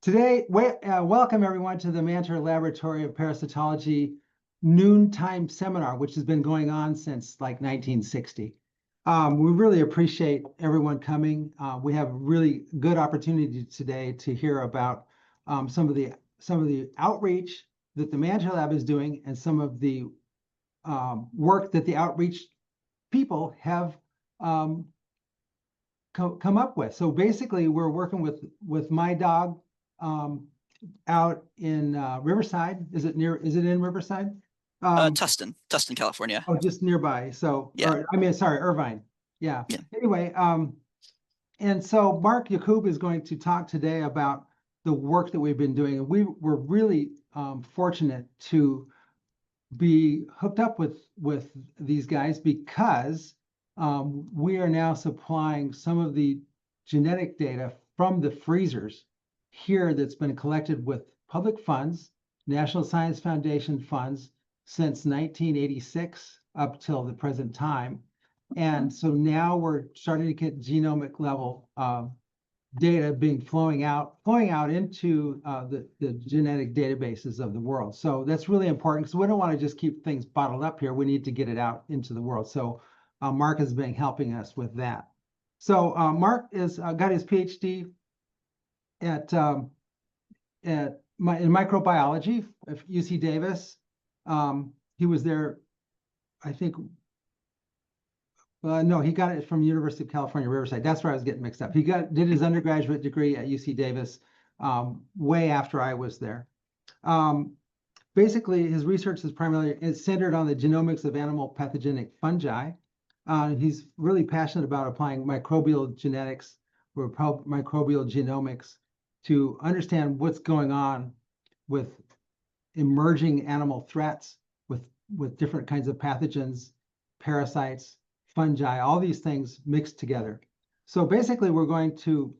Today, welcome everyone to the Manter Laboratory of Parasitology noontime seminar, which has been going on since like 1960. We really appreciate everyone coming. We have really good opportunity today to hear about some of the outreach that the Manter Lab is doing and some of the work that the outreach people have come up with. So basically, we're working with MiDOG out in Riverside. Is it in Riverside? Tustin, California. Oh, just nearby. So, Yeah. sorry, Irvine. Yeah. Yeah. Anyway, and so Mark Yacoub is going to talk today about the work that we've been doing. And we were really fortunate to be hooked up with these guys because we are now supplying some of the genetic data from the freezers here that's been collected with public funds, National Science Foundation funds since 1986 up till the present time. And so now we're starting to get genomic level data flowing out into the genetic databases of the world. So that's really important because we don't want to just keep things bottled up here. We need to get it out into the world. So Mark has been helping us with that. So Mark is got his PhD in microbiology at UC Davis. He was there, I think. No, he got it from University of California, Riverside. That's where I was getting mixed up. He did his undergraduate degree at UC Davis way after I was there. Basically, his research is centered on the genomics of animal pathogenic fungi. He's really passionate about applying microbial genetics or microbial genomics to understand what's going on with emerging animal threats, with different kinds of pathogens, parasites, fungi, all these things mixed together. So basically, we're going to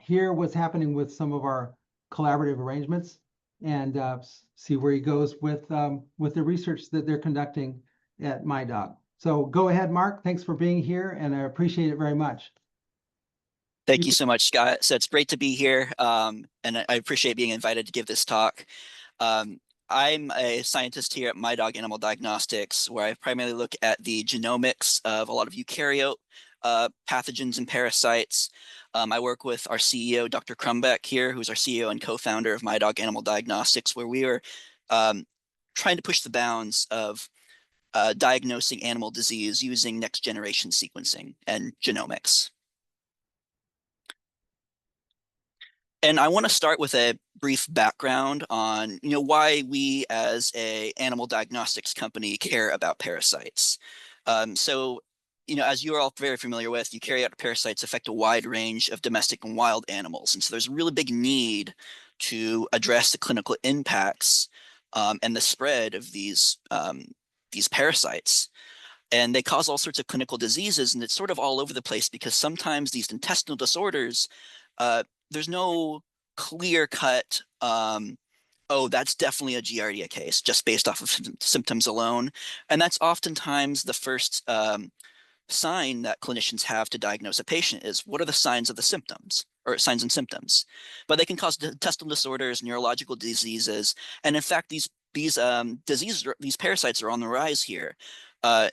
hear what's happening with some of our collaborative arrangements and see where he goes with the research that they're conducting at MiDOG. So go ahead, Mark. Thanks for being here, and I appreciate it very much. Thank you so much, Scott. So it's great to be here, and I appreciate being invited to give this talk. I'm a scientist here at MiDOG Animal Diagnostics, where I primarily look at the genomics of a lot of eukaryote pathogens and parasites. I work with our CEO, Dr. Crumbeck here, who's our CEO and co-founder of MiDOG Animal Diagnostics, where we are trying to push the bounds of diagnosing animal disease using next generation sequencing and genomics. And I want to start with a brief background on, why we as a animal diagnostics company care about parasites. So, as you're all very familiar with, eukaryotic parasites affect a wide range of domestic and wild animals. And so there's a really big need to address the clinical impacts and the spread of these parasites. And they cause all sorts of clinical diseases, and it's sort of all over the place because sometimes these intestinal disorders, there's no clear-cut, oh, that's definitely a Giardia case just based off of symptoms alone. And that's oftentimes the first sign that clinicians have to diagnose a patient is what are the signs of the symptoms or signs and symptoms. But they can cause intestinal disorders, neurological diseases, and in fact, these diseases, these parasites are on the rise here. A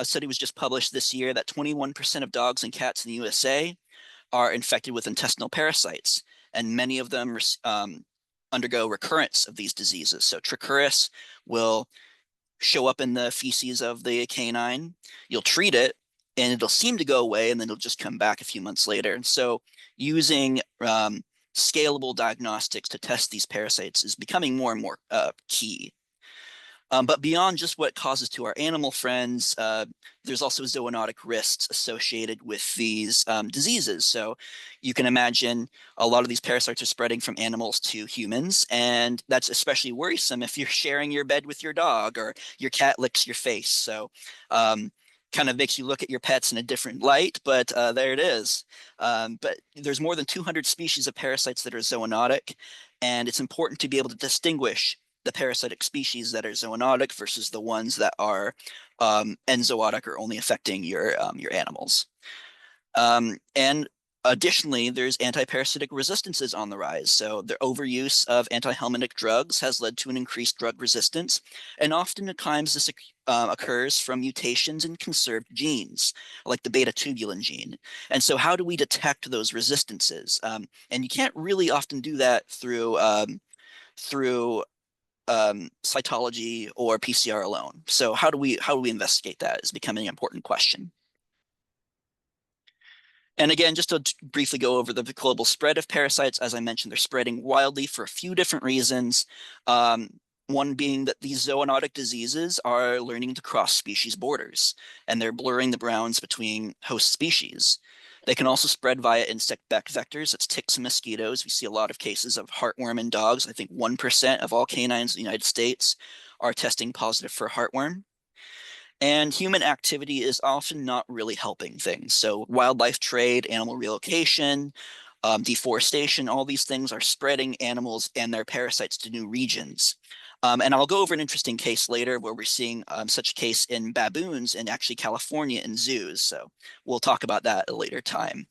study was just published this year that 21% of dogs and cats in the USA are infected with intestinal parasites, and many of them undergo recurrence of these diseases. So Trichuris will show up in the feces of the canine. You'll treat it, and it'll seem to go away, and then it'll just come back a few months later. And so using scalable diagnostics to test these parasites is becoming more and more key. But beyond just what it causes to our animal friends, there's also zoonotic risks associated with these diseases. So you can imagine a lot of these parasites are spreading from animals to humans, and that's especially worrisome if you're sharing your bed with your dog or your cat licks your face. So kind of makes you look at your pets in a different light, but there it is. But there's more than 200 species of parasites that are zoonotic, and it's important to be able to distinguish the parasitic species that are zoonotic versus the ones that are enzootic or only affecting your animals. And Additionally, there's antiparasitic resistances on the rise. So the overuse of antihelmintic drugs has led to an increased drug resistance, and oftentimes this occurs from mutations in conserved genes, like the beta tubulin gene. And so, how do we detect those resistances? And you can't really often do that through cytology or PCR alone. So, how do we investigate that is becoming an important question. And again, just to briefly go over the global spread of parasites, as I mentioned, they're spreading wildly for a few different reasons. One being that these zoonotic diseases are learning to cross species borders, and they're blurring the bounds between host species. They can also spread via insect vectors, that's ticks and mosquitoes. We see a lot of cases of heartworm in dogs. I think 1% of all canines in the United States are testing positive for heartworm. And human activity is often not really helping things. So wildlife trade, animal relocation, deforestation, all these things are spreading animals and their parasites to new regions. And I'll go over an interesting case later where we're seeing such a case in baboons in actually California in zoos. So we'll talk about that at a later time.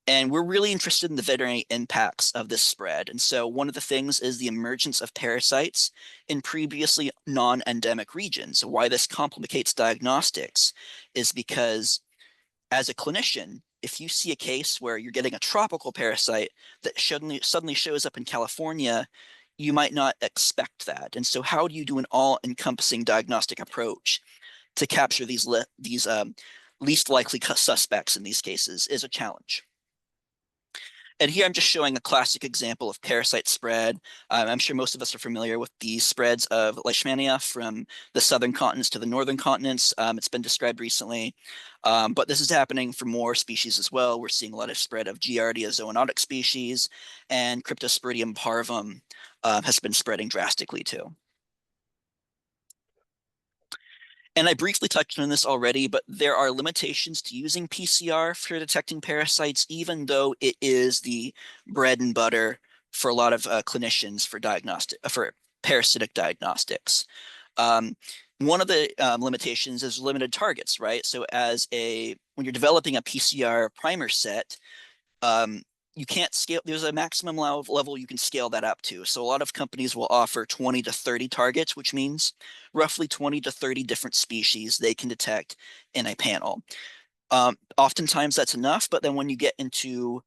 And we're really interested in the veterinary impacts of this spread. And so one of the things is the emergence of parasites in previously non-endemic regions. So why this complicates diagnostics is because as a clinician, if you see a case where you're getting a tropical parasite that suddenly shows up in California, you might not expect that. And so how do you do an all-encompassing diagnostic approach to capture these least likely suspects in these cases is a challenge. And here I'm just showing a classic example of parasite spread. I'm sure most of us are familiar with the spreads of Leishmania from the southern continents to the northern continents. It's been described recently, but this is happening for more species as well. We're seeing a lot of spread of Giardia zoonotic species, and Cryptosporidium parvum has been spreading drastically too. And I briefly touched on this already, but there are limitations to using PCR for detecting parasites, even though it is the bread and butter for a lot of clinicians for parasitic diagnostics. Um, One of the limitations is limited targets, right? So when you're developing a PCR primer set, um, you can't scale. There's a maximum level you can scale that up to. So a lot of companies will offer 20 to 30 targets, which means roughly 20 to 30 different species they can detect in a panel. Oftentimes that's enough, but then when you get into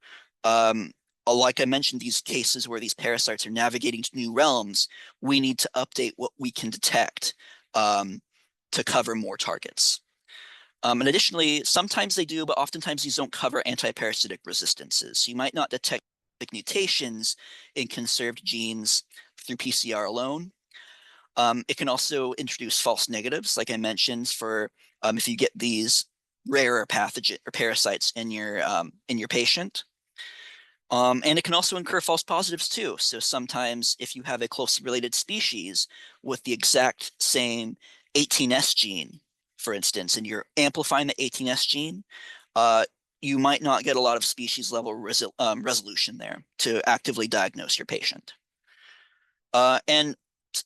like I mentioned, these cases where these parasites are navigating to new realms, we need to update what we can detect to cover more targets. And additionally, sometimes they do, but oftentimes these don't cover antiparasitic resistances. So you might not detect mutations in conserved genes through PCR alone. It can also introduce false negatives, like I mentioned, for if you get these rarer pathogen or parasites in your patient. And it can also incur false positives too. So sometimes if you have a closely related species with the exact same 18S gene, for instance, and you're amplifying the 18S gene, you might not get a lot of species level resolution there to actively diagnose your patient. And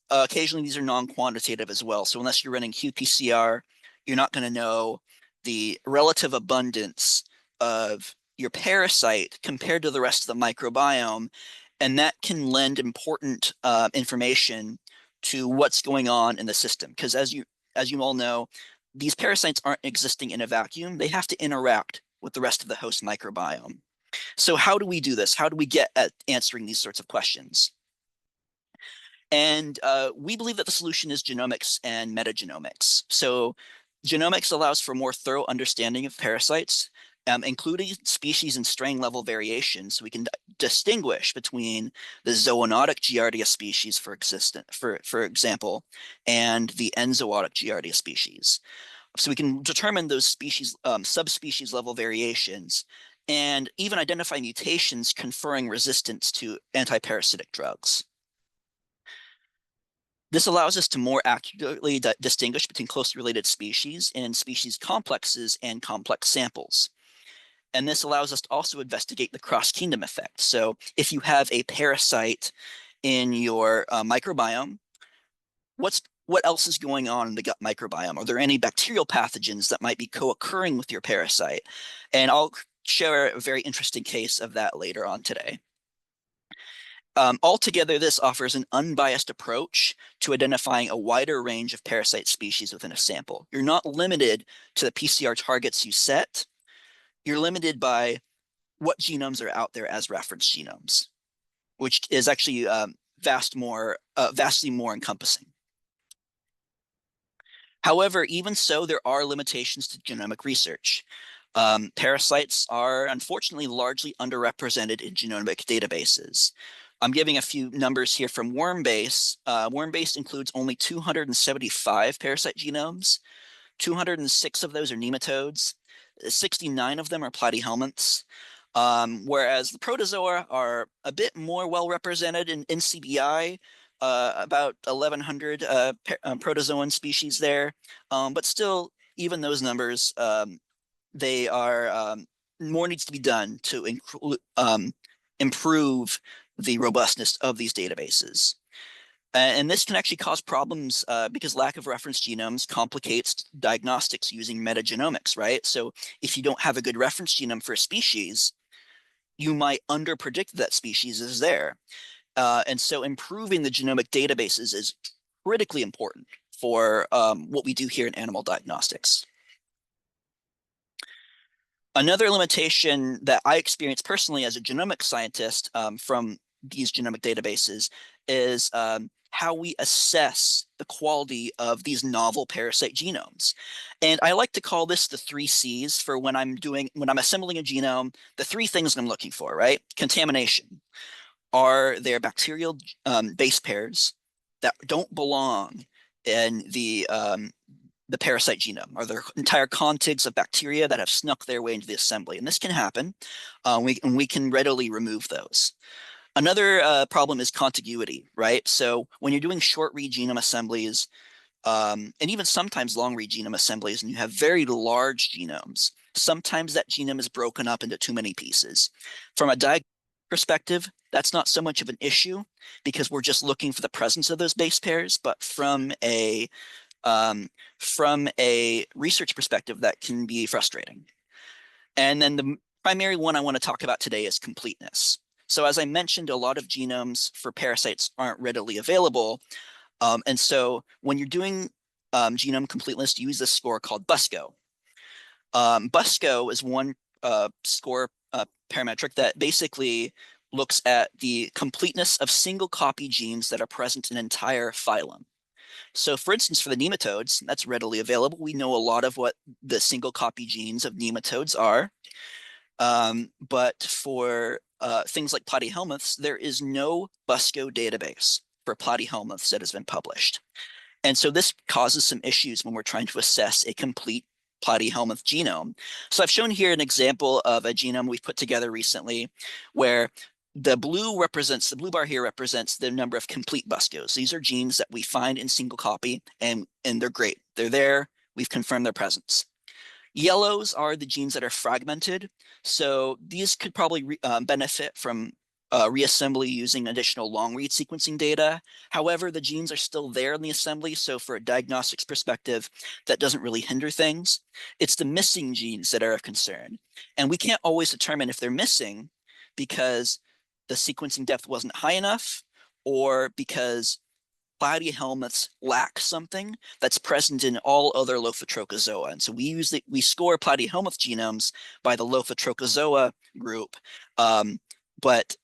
occasionally these are non-quantitative as well. So unless you're running qPCR, you're not going to know the relative abundance of your parasite compared to the rest of the microbiome. And that can lend important information to what's going on in the system. Because as you all know, these parasites aren't existing in a vacuum. They have to interact with the rest of the host microbiome. So how do we do this? How do we get at answering these sorts of questions? And we believe that the solution is genomics and metagenomics. So genomics allows for more thorough understanding of parasites, including species and strain level variation, so we can distinguish between the zoonotic Giardia species, for example, and the enzootic Giardia species. So we can determine those species, subspecies level variations, and even identify mutations conferring resistance to antiparasitic drugs. This allows us to more accurately distinguish between closely related species and species complexes and complex samples. And this allows us to also investigate the cross-kingdom effect. So if you have a parasite in your microbiome, what else is going on in the gut microbiome? Are there any bacterial pathogens that might be co-occurring with your parasite? And I'll share a very interesting case of that later on today. Altogether, this offers an unbiased approach to identifying a wider range of parasite species within a sample. You're not limited to the PCR targets you set. You're limited by what genomes are out there as reference genomes, which is actually vastly more encompassing. However, even so, there are limitations to genomic research. Parasites are unfortunately largely underrepresented in genomic databases. I'm giving a few numbers here from Wormbase. Wormbase includes only 275 parasite genomes. 206 of those are nematodes. 69 of them are platyhelminths. Whereas the protozoa are a bit more well represented in NCBI, about 1,100 protozoan species there. But still, even those numbers, they are more needs to be done to improve the robustness of these databases. And this can actually cause problems because lack of reference genomes complicates diagnostics using metagenomics, right? So if you don't have a good reference genome for a species, you might underpredict that species is there. And so improving the genomic databases is critically important for what we do here in animal diagnostics. Another limitation that I experienced personally as a genomics scientist from these genomic databases is how we assess the quality of these novel parasite genomes. And I like to call this the 3 Cs for when I'm assembling a genome, the 3 things I'm looking for, right? Contamination. Are there bacterial base pairs that don't belong in the parasite genome? Are there entire contigs of bacteria that have snuck their way into the assembly? And this can happen. We can readily remove those. Another problem is contiguity, right? So when you're doing short read genome assemblies, and even sometimes long read genome assemblies, and you have very large genomes, sometimes that genome is broken up into too many pieces. From a diagnostic perspective, that's not so much of an issue because we're just looking for the presence of those base pairs, but from a research perspective, that can be frustrating. And then the primary one I want to talk about today is completeness. So as I mentioned, a lot of genomes for parasites aren't readily available. And so when you're doing genome completeness, you use this score called BUSCO. BUSCO is one score parametric that basically looks at the completeness of single copy genes that are present in an entire phylum. So for instance, for the nematodes, that's readily available. We know a lot of what the single copy genes of nematodes are. But for things like platyhelminths, there is no BUSCO database for platyhelminths that has been published. And so this causes some issues when we're trying to assess a complete platyhelminth genome. So I've shown here an example of a genome we've put together recently where the blue bar here represents the number of complete BUSCOs. These are genes that we find in single copy, and they're great. They're there. We've confirmed their presence. Yellows are the genes that are fragmented. So these could probably benefit from reassembly using additional long read sequencing data. However, the genes are still there in the assembly. So for a diagnostics perspective, that doesn't really hinder things. It's the missing genes that are of concern. And we can't always determine if they're missing because the sequencing depth wasn't high enough or because platyhelminths lack something that's present in all other Lophotrochozoa. And so we score platyhelminth genomes by the Lophotrochozoa group, but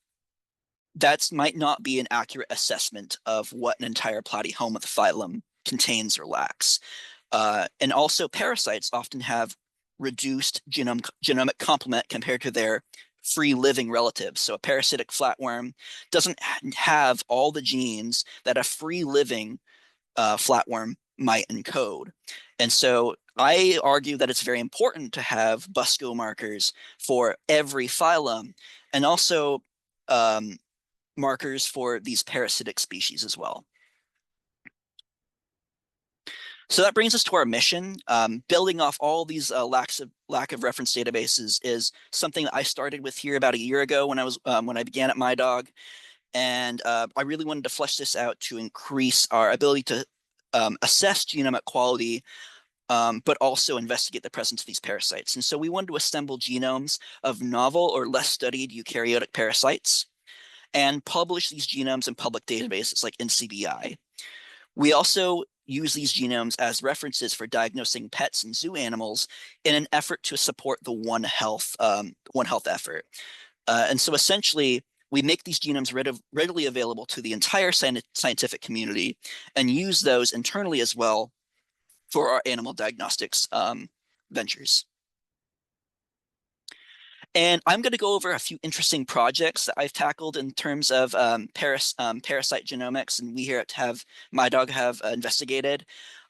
that might not be an accurate assessment of what an entire platyhelminth phylum contains or lacks. And also parasites often have reduced genomic complement compared to their free living relatives. So a parasitic flatworm doesn't have all the genes that a free living flatworm might encode. And so I argue that it's very important to have BUSCO markers for every phylum and also markers for these parasitic species as well. So that brings us to our mission. Building off all these lack of reference databases is something that I started with here about a year ago when I began at MiDOG, and I really wanted to flesh this out to increase our ability to assess genomic quality but also investigate the presence of these parasites. And so we wanted to assemble genomes of novel or less studied eukaryotic parasites and publish these genomes in public databases like NCBI. We also use these genomes as references for diagnosing pets and zoo animals in an effort to support the One Health effort. And so essentially, we make these genomes readily available to the entire scientific community and use those internally as well for our animal diagnostics ventures. And I'm going to go over a few interesting projects that I've tackled in terms of parasite genomics, and we here at MiDOG have investigated.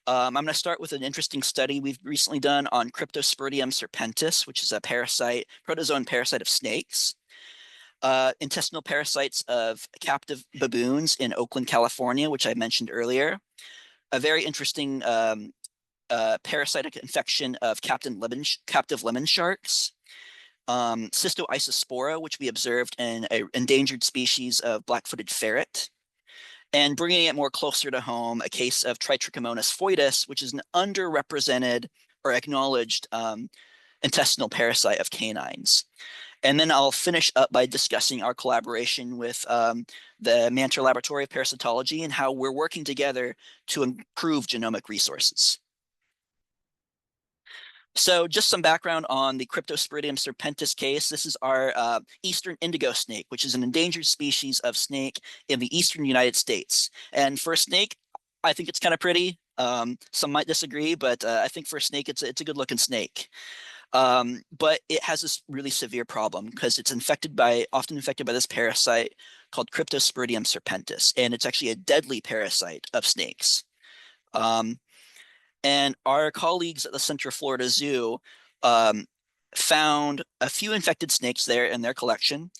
I'm going to start with an interesting study we've recently done on Cryptosporidium serpentis, which is a protozoan parasite of snakes. Intestinal parasites of captive baboons in Oakland, California, which I mentioned earlier. A very interesting parasitic infection of captive lemon sharks. Cystoisospora, which we observed in an endangered species of black-footed ferret. And bringing it more closer to home, a case of Tritrichomonas foetus, which is an underrepresented or acknowledged intestinal parasite of canines. And then I'll finish up by discussing our collaboration with the Manter Laboratory of Parasitology and how we're working together to improve genomic resources. So just some background on the Cryptosporidium serpentis case. This is our eastern indigo snake, which is an endangered species of snake in the eastern United States. And for a snake, I think it's kind of pretty. Some might disagree, but I think for a snake, it's a good looking snake. But it has this really severe problem because it's often infected by this parasite called Cryptosporidium serpentis, and it's actually a deadly parasite of snakes. And our colleagues at the Central Florida Zoo found a few infected snakes there in their collection,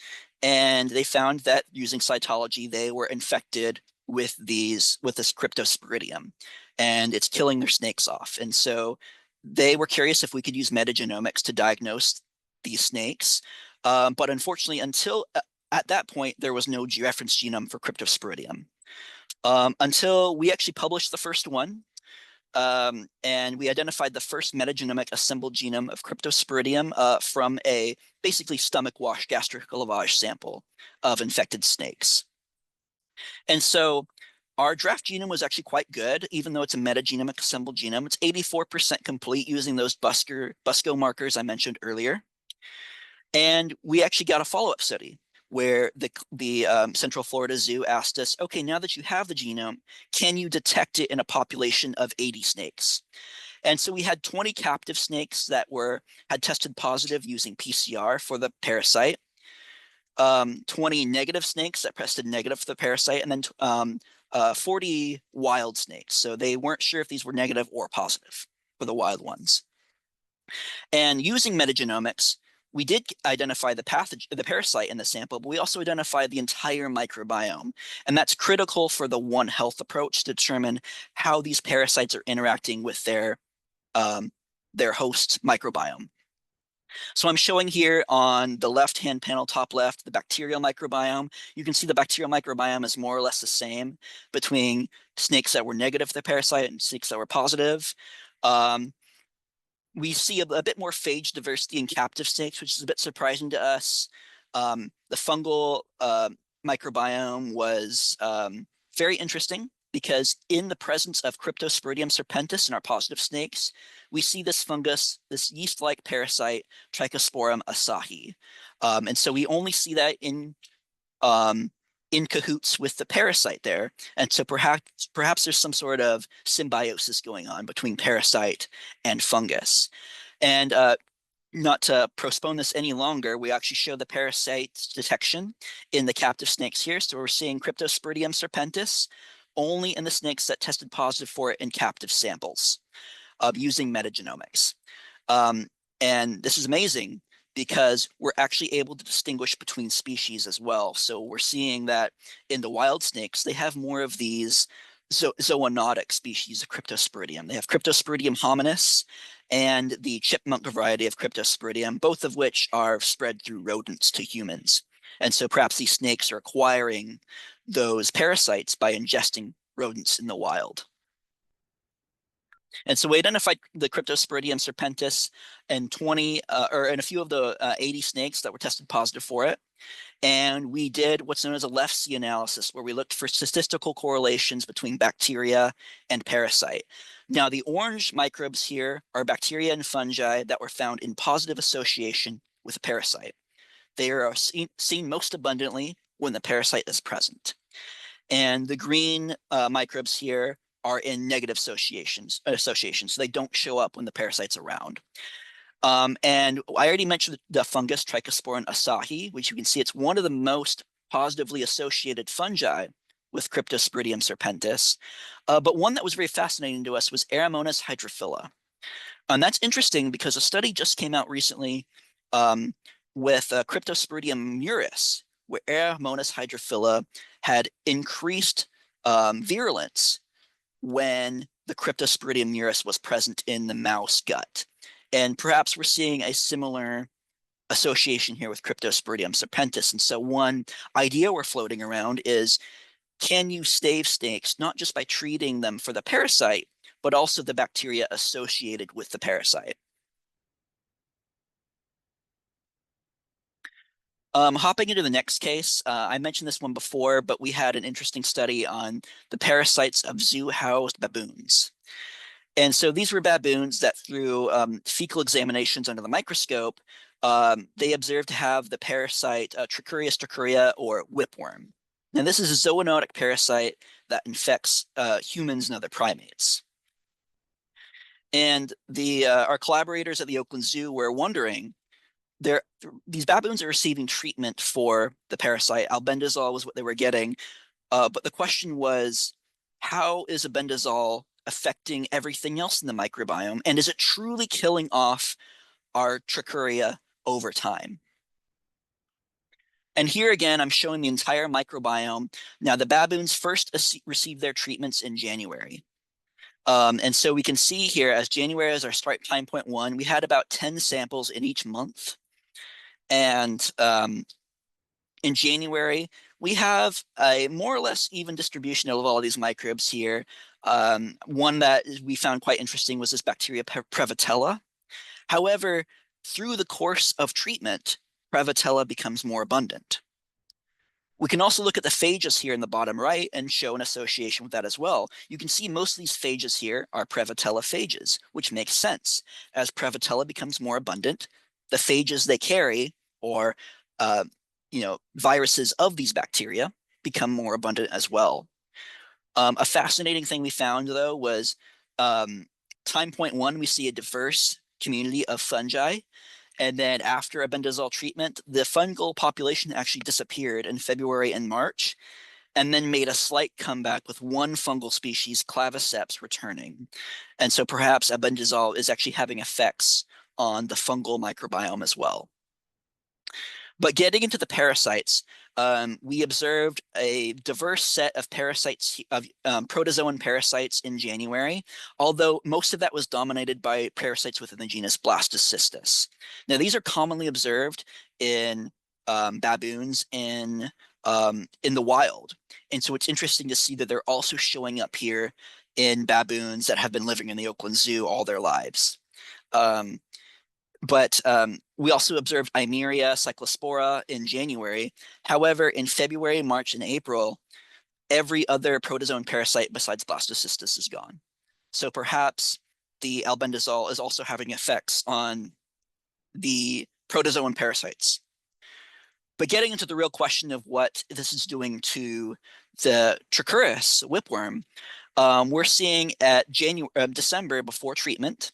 and they found that using cytology, they were infected with this Cryptosporidium, and it's killing their snakes off. And so they were curious if we could use metagenomics to diagnose these snakes. But unfortunately, until at that point, there was no reference genome for Cryptosporidium. Until we actually published the first one, and we identified the first metagenomic assembled genome of Cryptosporidium from a basically stomach wash gastric lavage sample of infected snakes. And so our draft genome was actually quite good, even though it's a metagenomic assembled genome. It's 84% complete using those BUSCO markers I mentioned earlier. And we actually got a follow-up study where the Central Florida Zoo asked us, okay, now that you have the genome, can you detect it in a population of 80 snakes? And so we had 20 captive snakes that had tested positive using PCR for the parasite, 20 negative snakes that tested negative for the parasite, and then 40 wild snakes. So they weren't sure if these were negative or positive for the wild ones. And using metagenomics, we did identify the parasite in the sample, but we also identified the entire microbiome. And that's critical for the One Health approach to determine how these parasites are interacting with their host microbiome. So I'm showing here on the left-hand panel, top left, the bacterial microbiome. You can see the bacterial microbiome is more or less the same between snakes that were negative for the parasite and snakes that were positive. We see a bit more phage diversity in captive snakes, which is a bit surprising to us. The fungal microbiome was very interesting because in the presence of Cryptosporidium serpentis in our positive snakes, we see this fungus, this yeast-like parasite, Trichosporium asahi. And so we only see that in cahoots with the parasite there. And so perhaps there's some sort of symbiosis going on between parasite and fungus. And not to postpone this any longer, we actually show the parasite detection in the captive snakes here. So we're seeing Cryptosporidium serpentis only in the snakes that tested positive for it in captive samples using metagenomics. And this is amazing because we're actually able to distinguish between species as well. So we're seeing that in the wild snakes, they have more of these zoonotic species of Cryptosporidium. They have Cryptosporidium hominis and the chipmunk variety of Cryptosporidium, both of which are spread through rodents to humans. And so perhaps these snakes are acquiring those parasites by ingesting rodents in the wild. And so we identified the Cryptosporidium serpentis and 20 or in a few of the 80 snakes that were tested positive for it. And we did what's known as a left C analysis, where we looked for statistical correlations between bacteria and parasite. Now, the orange microbes here are bacteria and fungi that were found in positive association with a parasite. They are seen most abundantly when the parasite is present. And the green microbes here are in negative associations, so they don't show up when the parasite's around. And I already mentioned the fungus Trichosporin asahi, which you can see it's one of the most positively associated fungi with Cryptosporidium serpentis. But one that was very fascinating to us was Aeromonas hydrophila. And that's interesting because a study just came out recently with Cryptosporidium muris, where Aeromonas hydrophila had increased virulence when the Cryptosporidium muris was present in the mouse gut. And perhaps we're seeing a similar association here with Cryptosporidium serpentis. And so one idea we're floating around is, can you stave snakes not just by treating them for the parasite, but also the bacteria associated with the parasite? Hopping into the next case, I mentioned this one before, but we had an interesting study on the parasites of zoo-housed baboons. And so these were baboons that through fecal examinations under the microscope, they observed to have the parasite Trichuris trichiura or whipworm. Now this is a zoonotic parasite that infects humans and other primates. And our collaborators at the Oakland Zoo were wondering, these baboons are receiving treatment for the parasite. Albendazole was what they were getting. But the question was, how is albendazole affecting everything else in the microbiome? And is it truly killing off our trichiura over time? And here again, I'm showing the entire microbiome. Now, the baboons first received their treatments in January. And so we can see here, as January is our start time point one, we had about 10 samples in each month. And in January, we have a more or less even distribution of all of these microbes here. One that we found quite interesting was this bacteria Prevotella. However, through the course of treatment, Prevotella becomes more abundant. We can also look at the phages here in the bottom right and show an association with that as well. You can see most of these phages here are Prevotella phages, which makes sense. As Prevotella becomes more abundant, the phages they carry, or viruses of these bacteria, become more abundant as well. A fascinating thing we found, though, was time point one, we see a diverse community of fungi. And then after albendazole treatment, the fungal population actually disappeared in February and March, and then made a slight comeback with one fungal species, Claviceps, returning. And so perhaps albendazole is actually having effects on the fungal microbiome as well. But getting into the parasites, we observed a diverse set of parasites, of protozoan parasites in January, although most of that was dominated by parasites within the genus Blastocystis. Now, these are commonly observed in baboons in the wild. And so it's interesting to see that they're also showing up here in baboons that have been living in the Oakland Zoo all their lives. But we also observed Eimeria cyclospora in January. However, in February, March, and April, every other protozoan parasite besides Blastocystis is gone. So perhaps the albendazole is also having effects on the protozoan parasites. But getting into the real question of what this is doing to the Trichuris whipworm, we're seeing at December before treatment,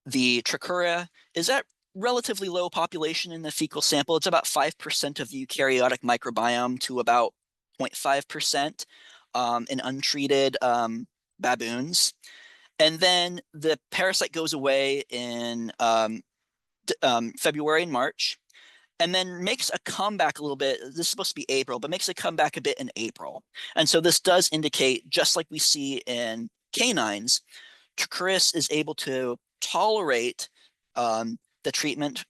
the trichiura is at relatively low population in the fecal sample. It's about 5% of the eukaryotic microbiome to about 0.5% in untreated baboons. And then the parasite goes away in February and March, and then makes a comeback a little bit. This is supposed to be April, but makes a comeback a bit in April. And so this does indicate, just like we see in canines, Trichuris is able to tolerate the treatment,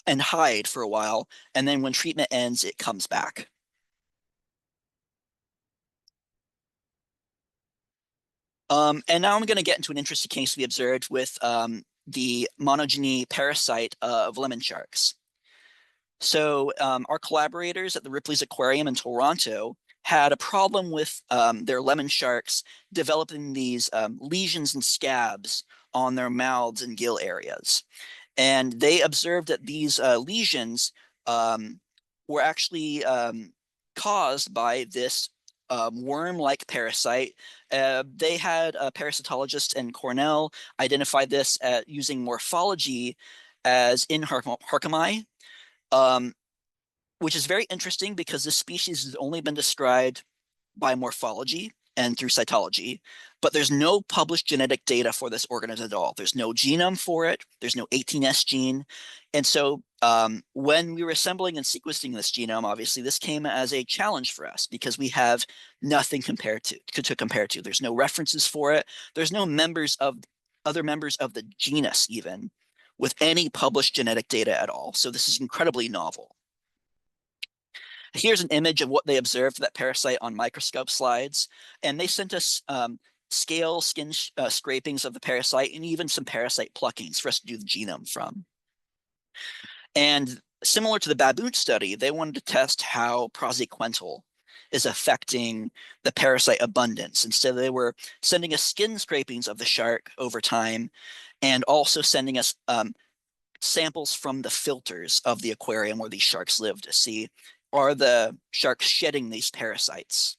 and hide for a while, and then when treatment ends, it comes back. And now I'm going to get into an interesting case we observed with the monogeny parasite of lemon sharks. So our collaborators at the Ripley's Aquarium in Toronto had a problem with their lemon sharks developing these lesions and scabs on their mouths and gill areas. And they observed that these lesions were actually caused by this worm-like parasite. They had a parasitologist in Cornell identify this using morphology as in Harkami, um, which is very interesting because this species has only been described by morphology and through cytology, but there's no published genetic data for this organism at all. There's no genome for it. There's no 18S gene. And so when we were assembling and sequencing this genome, obviously this came as a challenge for us because we have nothing to compare to. There's no references for it. There's no other members of the genus even with any published genetic data at all. So this is incredibly novel. Here's an image of what they observed for that parasite on microscope slides. And they sent us scale skin scrapings of the parasite and even some parasite pluckings for us to do the genome from. And similar to the baboon study, they wanted to test how praziquantel is affecting the parasite abundance. And so they were sending us skin scrapings of the shark over time and also sending us samples from the filters of the aquarium where these sharks live to see, are the sharks shedding these parasites?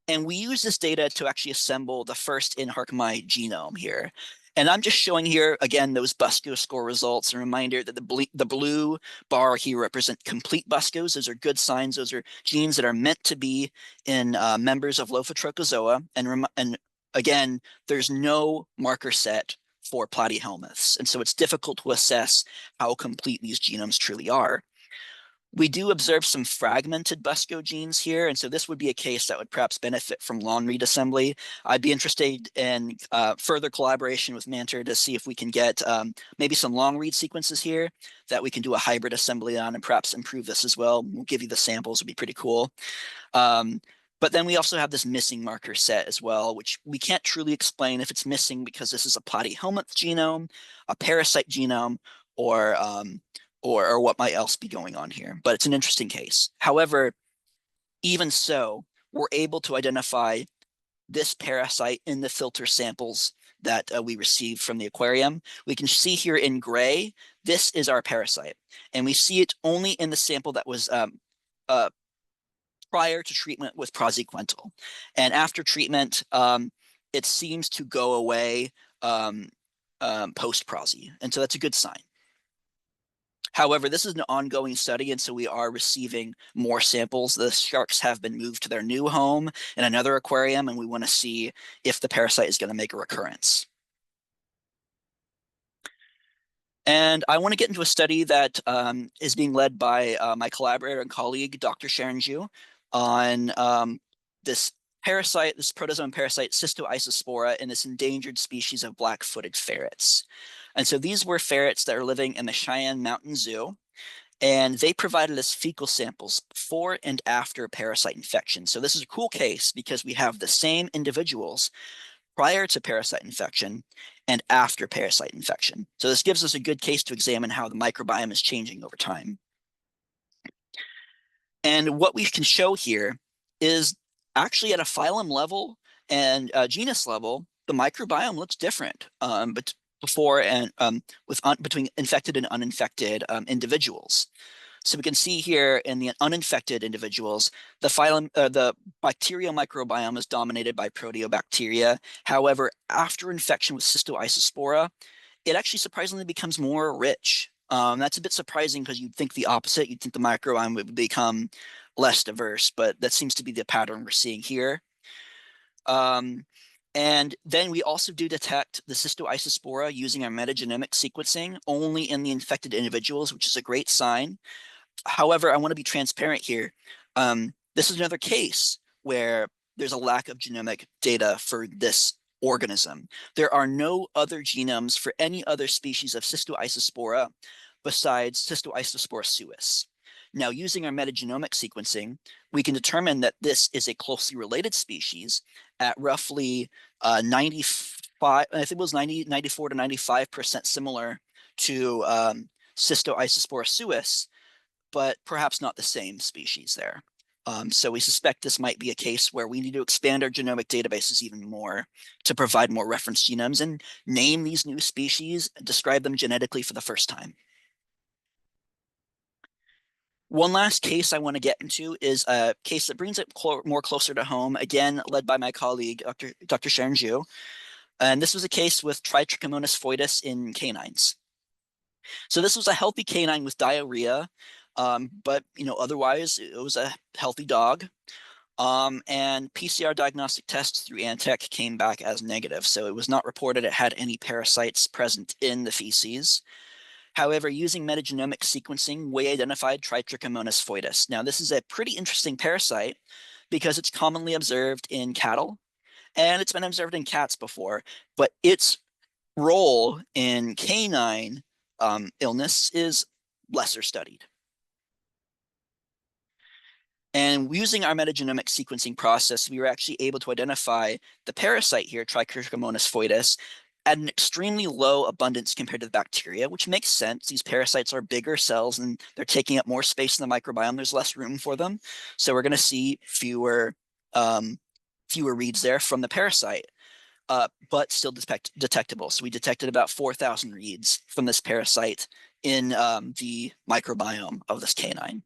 And we use this data to actually assemble the first in Harkami genome here. And I'm just showing here, again, those BUSCO score results. A reminder that the blue bar here represent complete BUSCOs. Those are good signs. Those are genes that are meant to be in members of Lophotrochozoa. And again, there's no marker set for platyhelminths. And so it's difficult to assess how complete these genomes truly are. We do observe some fragmented BUSCO genes here, and so this would be a case that would perhaps benefit from long read assembly. I'd be interested in further collaboration with Manter to see if we can get maybe some long read sequences here that we can do a hybrid assembly on and perhaps improve this as well. We'll give you the samples, would be pretty cool. But then we also have this missing marker set as well, which we can't truly explain if it's missing because this is a platyhelminth genome, a parasite genome, or what might else be going on here. But it's an interesting case. However, even so, we're able to identify this parasite in the filter samples that we received from the aquarium. We can see here in gray, this is our parasite. And we see it only in the sample that was prior to treatment with praziquantel. And after treatment, it seems to go away post-prazi. And so that's a good sign. However, this is an ongoing study, and so we are receiving more samples. The sharks have been moved to their new home in another aquarium, and we want to see if the parasite is going to make a recurrence. And I want to get into a study that is being led by my collaborator and colleague, Dr. Sharon Zhu, on this parasite, this protozoan parasite, Cystoisospora, in this endangered species of black-footed ferrets. And so these were ferrets that are living in the Cheyenne Mountain Zoo, and they provided us fecal samples before and after parasite infection. So this is a cool case because we have the same individuals prior to parasite infection and after parasite infection. So this gives us a good case to examine how the microbiome is changing over time. And what we can show here is actually at a phylum level and genus level, the microbiome looks different but before and between infected and uninfected individuals. So we can see here in the uninfected individuals, the bacterial microbiome is dominated by proteobacteria. However, after infection with Cystoisospora, it actually surprisingly becomes more rich. That's a bit surprising because you'd think the opposite. You'd think the microbiome would become less diverse, but that seems to be the pattern we're seeing here. And then we also do detect the Cystoisospora using our metagenomic sequencing only in the infected individuals, which is a great sign. However, I want to be transparent here. This is another case where there's a lack of genomic data for this organism. There are no other genomes for any other species of Cystoisospora besides Cystoisospora suis. Now, using our metagenomic sequencing, we can determine that this is a closely related species at roughly 95, I think it was 94 to 95% similar to Cystoisospora suis, but perhaps not the same species there. So we suspect this might be a case where we need to expand our genomic databases even more to provide more reference genomes and name these new species, describe them genetically for the first time. One last case I want to get into is a case that brings it more closer to home, again, led by my colleague, Dr. Sharon Zhu. And this was a case with Tritrichomonas foetus in canines. So this was a healthy canine with diarrhea, but otherwise it was a healthy dog. And PCR diagnostic tests through Antec came back as negative, so it was not reported it had any parasites present in the feces. However, using metagenomic sequencing, we identified Tritrichomonas foetus. Now, this is a pretty interesting parasite because it's commonly observed in cattle, and it's been observed in cats before, but its role in canine illness is lesser studied. And using our metagenomic sequencing process, we were actually able to identify the parasite here, Trichomonas foetus, at an extremely low abundance compared to the bacteria, which makes sense. These parasites are bigger cells and they're taking up more space in the microbiome. There's less room for them. So we're going to see fewer reads there from the parasite, but still detectable. So we detected about 4,000 reads from this parasite in the microbiome of this canine.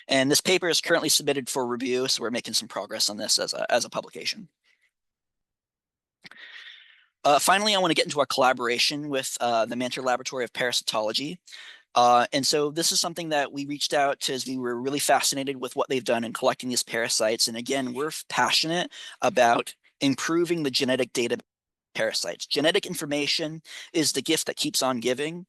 And this paper is currently submitted for review, so we're making some progress on this as a publication. Finally, I want to get into our collaboration with the Manter Laboratory of Parasitology. And so this is something that we reached out to as we were really fascinated with what they've done in collecting these parasites. And again, we're passionate about improving the genetic data parasites. Genetic information is the gift that keeps on giving.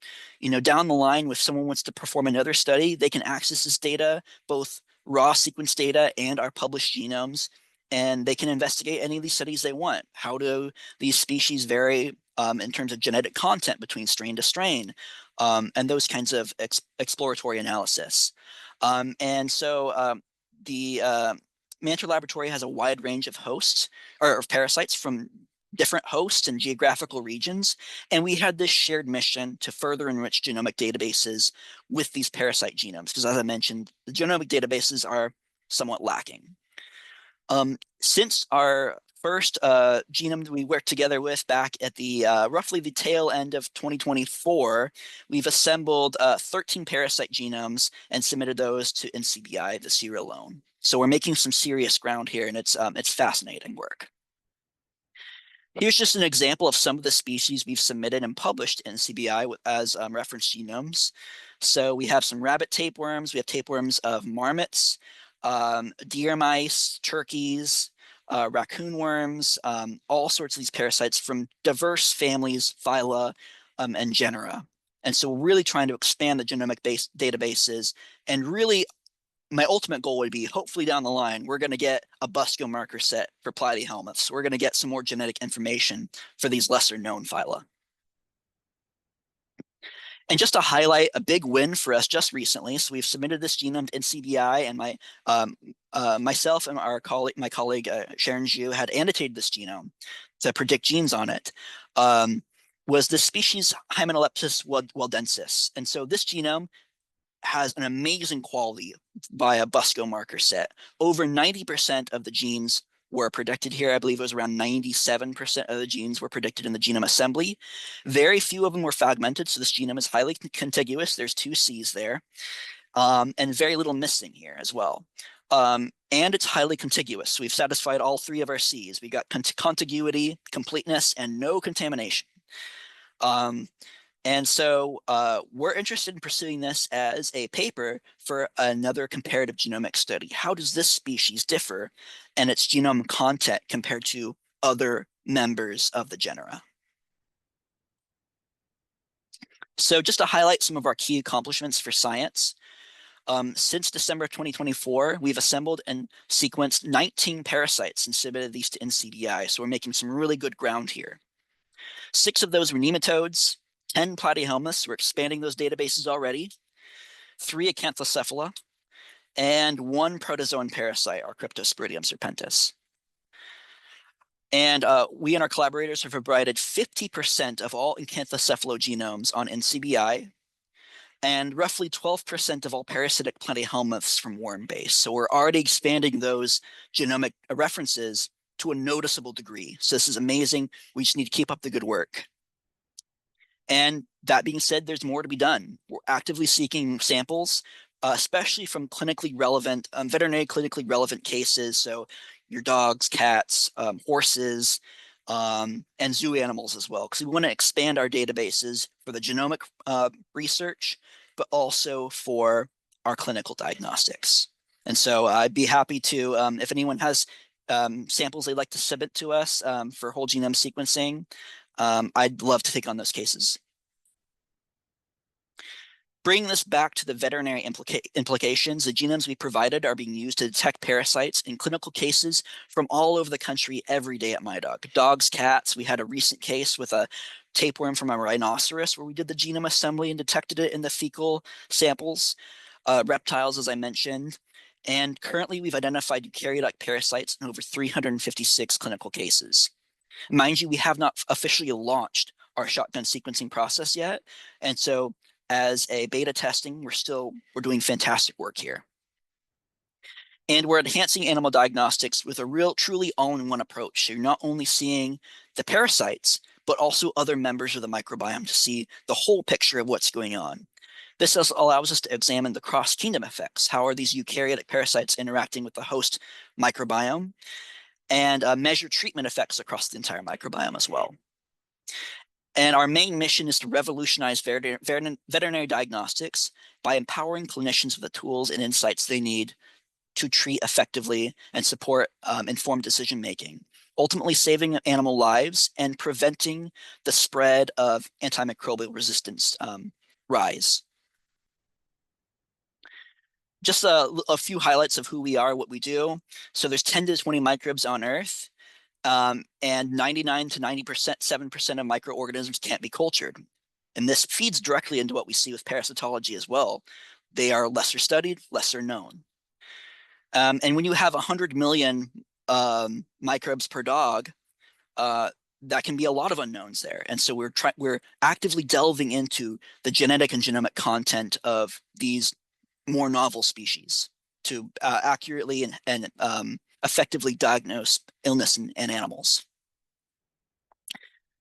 Down the line, if someone wants to perform another study, they can access this data, both raw sequence data and our published genomes, and they can investigate any of these studies they want. How do these species vary in terms of genetic content between strain to strain, and those kinds of exploratory analysis. And so the Manter Laboratory has a wide range of hosts or of parasites from different hosts and geographical regions. And we had this shared mission to further enrich genomic databases with these parasite genomes, because as I mentioned, the genomic databases are somewhat lacking. Since our first genome we worked together with back at the roughly the tail end of 2024, we've assembled 13 parasite genomes and submitted those to NCBI this year alone. So we're making some serious ground here, and it's fascinating work. Here's just an example of some of the species we've submitted and published in NCBI as reference genomes. So we have some rabbit tapeworms, we have tapeworms of marmots, deer mice, turkeys, raccoon worms, all sorts of these parasites from diverse families, phyla, and genera. And so we're really trying to expand the genomic databases, and really my ultimate goal would be, hopefully down the line, we're going to get a Busco marker set for platyhelminths. We're going to get some more genetic information for these lesser known phyla. And just to highlight a big win for us just recently, so we've submitted this genome to NCBI, and myself and my colleague Sharon Zhu had annotated this genome to predict genes on it, was the species Hymenopleptis waldensis. And so this genome has an amazing quality by a Busco marker set. Over 90% of the genes were predicted here. I believe it was around 97% of the genes were predicted in the genome assembly. Very few of them were fragmented, so this genome is highly contiguous. There's 2 Cs there, and very little missing here as well. And it's highly contiguous. So we've satisfied all 3 of our Cs. We got contiguity, completeness, and no contamination. And so we're interested in pursuing this as a paper for another comparative genomic study. How does this species differ in its genome content compared to other members of the genera? So just to highlight some of our key accomplishments for science, since December 2024, we've assembled and sequenced 19 parasites and submitted these to NCBI. So we're making some really good ground here. 6 of those were nematodes, 10 platyhelminths. We're expanding those databases already. 3 acanthocephala, and 1 protozoan parasite, our Cryptosporidium serpentis. And we and our collaborators have provided 50% of all acanthocephalogenomes on NCBI, and roughly 12% of all parasitic platyhelminths from worm base. So we're already expanding those genomic references to a noticeable degree. So this is amazing. We just need to keep up the good work. And that being said, there's more to be done. We're actively seeking samples, especially from clinically relevant, veterinary clinically relevant cases. So your dogs, cats, horses, and zoo animals as well, because we want to expand our databases for the genomic research, but also for our clinical diagnostics. And so I'd be happy to, if anyone has samples they'd like to submit to us for whole genome sequencing, I'd love to take on those cases. Bringing this back to the veterinary implications, the genomes we provided are being used to detect parasites in clinical cases from all over the country every day at MiDOG. Dogs, cats, we had a recent case with a tapeworm from a rhinoceros where we did the genome assembly and detected it in the fecal samples. Reptiles, as I mentioned. And currently we've identified eukaryotic parasites in over 356 clinical cases. Mind you, we have not officially launched our shotgun sequencing process yet. And so as a beta testing, we're doing fantastic work here. And we're enhancing animal diagnostics with a truly all-in-one approach. So you're not only seeing the parasites, but also other members of the microbiome to see the whole picture of what's going on. This allows us to examine the cross-kingdom effects. How are these eukaryotic parasites interacting with the host microbiome? And measure treatment effects across the entire microbiome as well. And our main mission is to revolutionize veterinary diagnostics by empowering clinicians with the tools and insights they need to treat effectively and support informed decision-making, ultimately saving animal lives and preventing the spread of antimicrobial resistance rise. Just a few highlights of who we are, what we do. So there's 10 to 20 microbes on Earth. And 99 to 97% of microorganisms can't be cultured. And this feeds directly into what we see with parasitology as well. They are lesser studied, lesser known. And when you have 100 million microbes per dog, that can be a lot of unknowns there. And so we're actively delving into the genetic and genomic content of these more novel species to accurately and effectively diagnose illness in animals.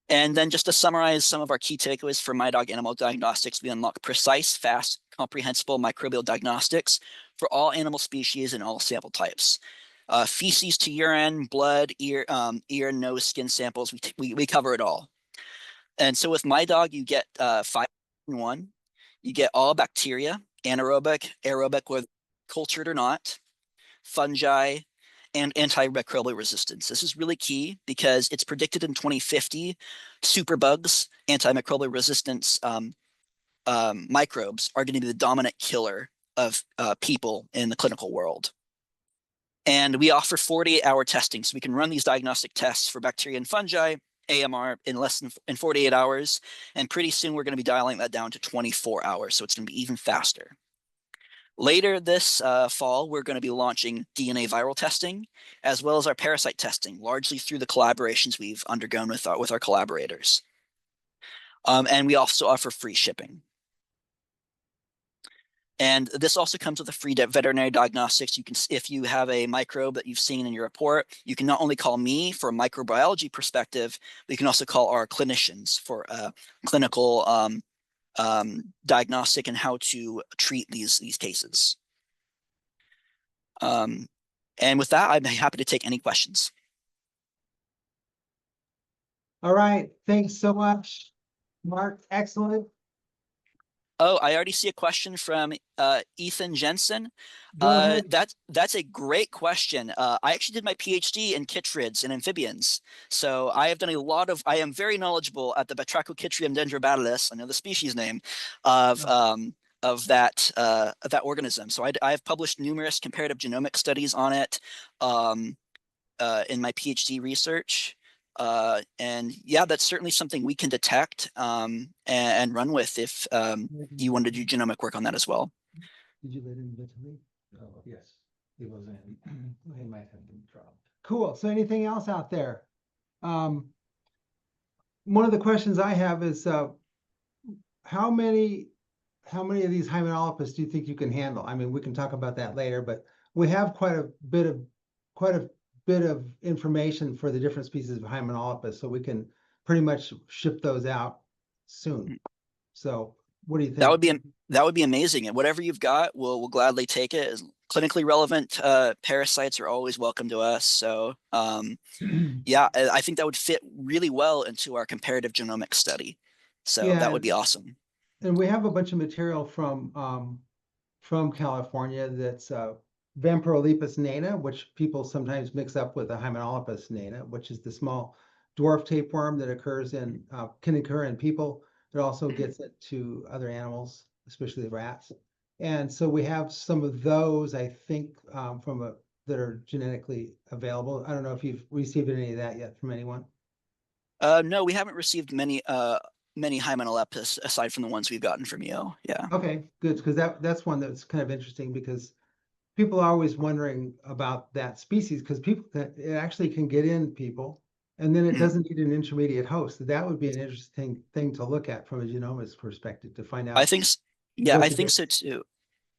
And then just to summarize some of our key takeaways for MiDOG Animal Diagnostics, we unlock precise, fast, comprehensible microbial diagnostics for all animal species and all sample types. Feces to urine, blood, ear, nose, skin samples, we cover it all. And so with MiDOG, you get 5 in 1. You get all bacteria, anaerobic, aerobic, whether cultured or not, fungi, and antimicrobial resistance. This is really key because it's predicted in 2050, superbugs, antimicrobial resistance microbes are going to be the dominant killer of people in the clinical world. And we offer 48-hour testing, so we can run these diagnostic tests for bacteria and fungi, AMR, in 48 hours. And pretty soon we're going to be dialing that down to 24 hours, so it's going to be even faster. Later this fall, we're going to be launching DNA viral testing, as well as our parasite testing, largely through the collaborations we've undergone with our collaborators. And we also offer free shipping. And this also comes with a free veterinary diagnostics. You can, if you have a microbe that you've seen in your report, you can not only call me for a microbiology perspective, but you can also call our clinicians for a clinical diagnostic and how to treat these cases. And with that, I'm happy to take any questions. All right, thanks so much, Mark. Excellent. Oh, I already see a question from Ethan Jensen. Go ahead. That's a great question. I actually did my PhD in chytrids and amphibians. So I have done I am very knowledgeable at the Batrachochytrium dendrobatilis, I know the species name, of that organism. So I've published numerous comparative genomic studies on it in my PhD research. And yeah, that's certainly something we can detect and run with if you want to do genomic work on that as well. Did you let in Vitaly? Oh, yes, it was in, Okay. it might have been dropped. Cool. So anything else out there? One of the questions I have is how many of these Hymenolopus do you think you can handle? I mean, we can talk about that later, but we have quite a bit of information for the different species of Hymenolopus, so we can pretty much ship those out soon. So what do you That think? would be amazing. And whatever you've got, we'll gladly take it. As clinically relevant parasites are always welcome to us. So yeah, I think that would fit really well into our comparative genomics study. So that Yeah, would be awesome. and we have a bunch of material from California that's Vampyrolepis nana, which people sometimes mix up with a Hymenolopus nana, which is the small dwarf tapeworm that can occur in people. It also gets it to other animals, especially rats. And so we have some of those, I think, that are genetically available. I don't know if you've received any of that yet from anyone. No, we haven't received many Hymenolopus aside from the ones we've gotten from you. Yeah. Okay, good, because that's one that's kind of interesting because people are always wondering about that species because it actually can get in people, and then it doesn't need an intermediate host. That would be an interesting thing to look at from a genomics perspective to find I out think, yeah, what I the think so too.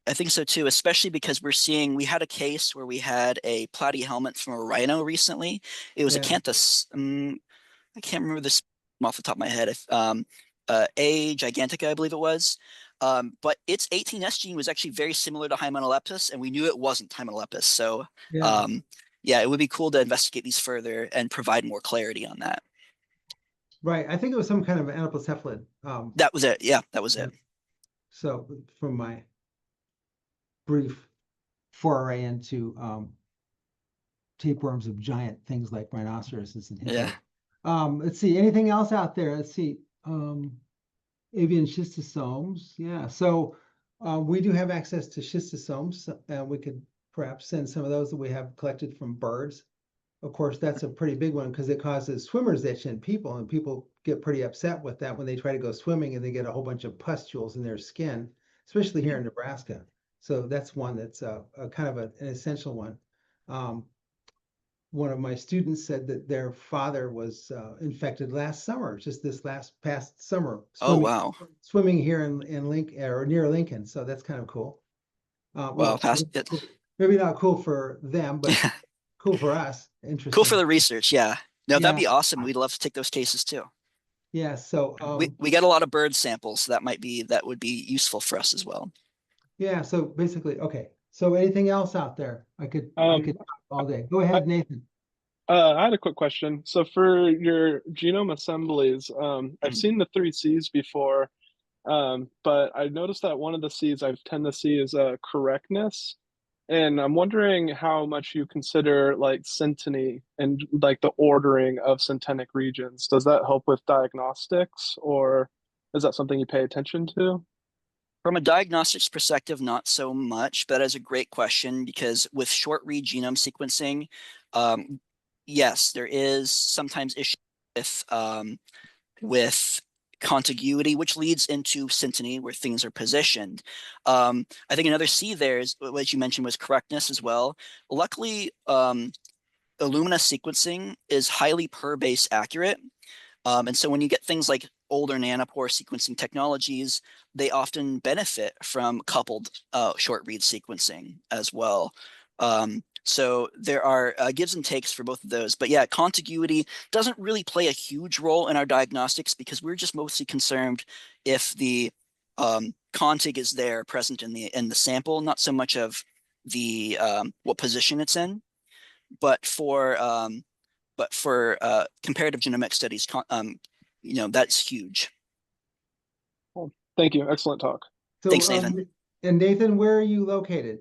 I think so too, especially because we had a case where we had a platy helmet from a rhino recently. It was a yeah, canthus. I can't remember this off the top of my head. A gigantica, I believe it was. But its 18S gene was actually very similar to Hymenolopus, and we knew it wasn't Hymenolopus. So, yeah, yeah, it would be cool to investigate these further and provide more clarity on that. right. I think it was some kind of anoplocephalid. That was it. Yeah, that was Yeah. it. So from my brief foray into tapeworms of giant things like rhinoceroses and Yeah. hippos. Let's see, anything else out there? Let's see. Avian schistosomes. Yeah, so we do have access to schistosomes, and we could perhaps send some of those that we have collected from birds. Of course, that's a pretty big one because it causes swimmer's itch in people, and people get pretty upset with that when they try to go swimming and they get a whole bunch of pustules in their skin, especially here in Nebraska. So that's one that's a kind of an essential one. One of my students said that their father was infected last summer, just this past summer, Oh, wow. swimming here in Lincoln or near Lincoln. So that's kind of cool. Well, Well, maybe not cool for them, but yeah. cool for us. Cool for Interesting. the research. Yeah. No, that'd Yeah. be awesome. We'd love to take those cases too. Yeah. So We got a lot of bird samples, so that would be useful for us as well. yeah. So basically, okay. So anything else out there? I could talk all day. Go I, ahead, Nathan. I had a quick question. So for your genome assemblies, I've seen the 3 Cs before, but I noticed that one of the Cs I tend to see is correctness. And I'm wondering how much you consider like synteny and like the ordering of syntenic regions. Does that help with diagnostics, or is that something you pay attention to? From a diagnostics perspective, not so much, but that is a great question because with short read genome sequencing, yes, there is sometimes issue with contiguity, which leads into synteny, where things are positioned. I think another C there is what you mentioned was correctness as well. Luckily, Illumina sequencing is highly per-base accurate. And so when you get things like older nanopore sequencing technologies, they often benefit from coupled short read sequencing as well. So there are gives and takes for both of those. But yeah, contiguity doesn't really play a huge role in our diagnostics because we're just mostly concerned if the contig is there present in the sample, not so much of the what position it's in. But for comparative genomic studies, that's huge. Well, thank you. Excellent talk. So, Thanks, Nathan. And Nathan, where are you located?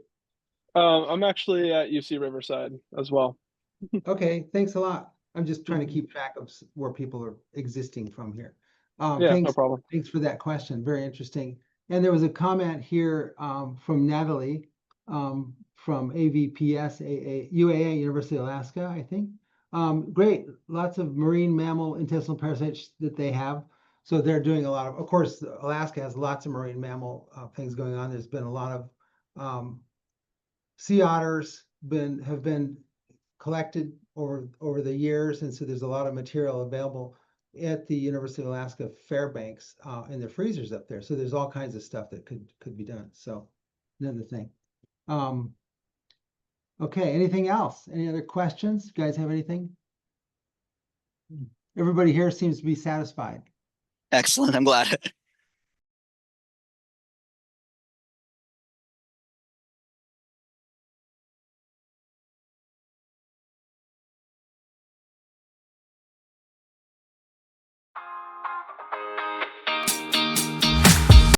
I'm actually at UC Riverside as well. Okay, thanks a lot. I'm just trying to keep track of where people are existing from here. Yeah, no problem. Thanks for that question. Very interesting. And there was a comment here from Natalie from AVPS UAA, University of Alaska, I think. Great, lots of marine mammal intestinal parasites that they have. So they're doing a lot of course, Alaska has lots of marine mammal things going on. There's been a lot Sea otters have been collected over the years, and so there's a lot of material available at the University of Alaska Fairbanks in the freezers up there. So there's all kinds of stuff that could be done. So another thing. Okay, anything else? Any other questions? You guys have anything? Everybody here seems to be satisfied. Excellent. I'm glad.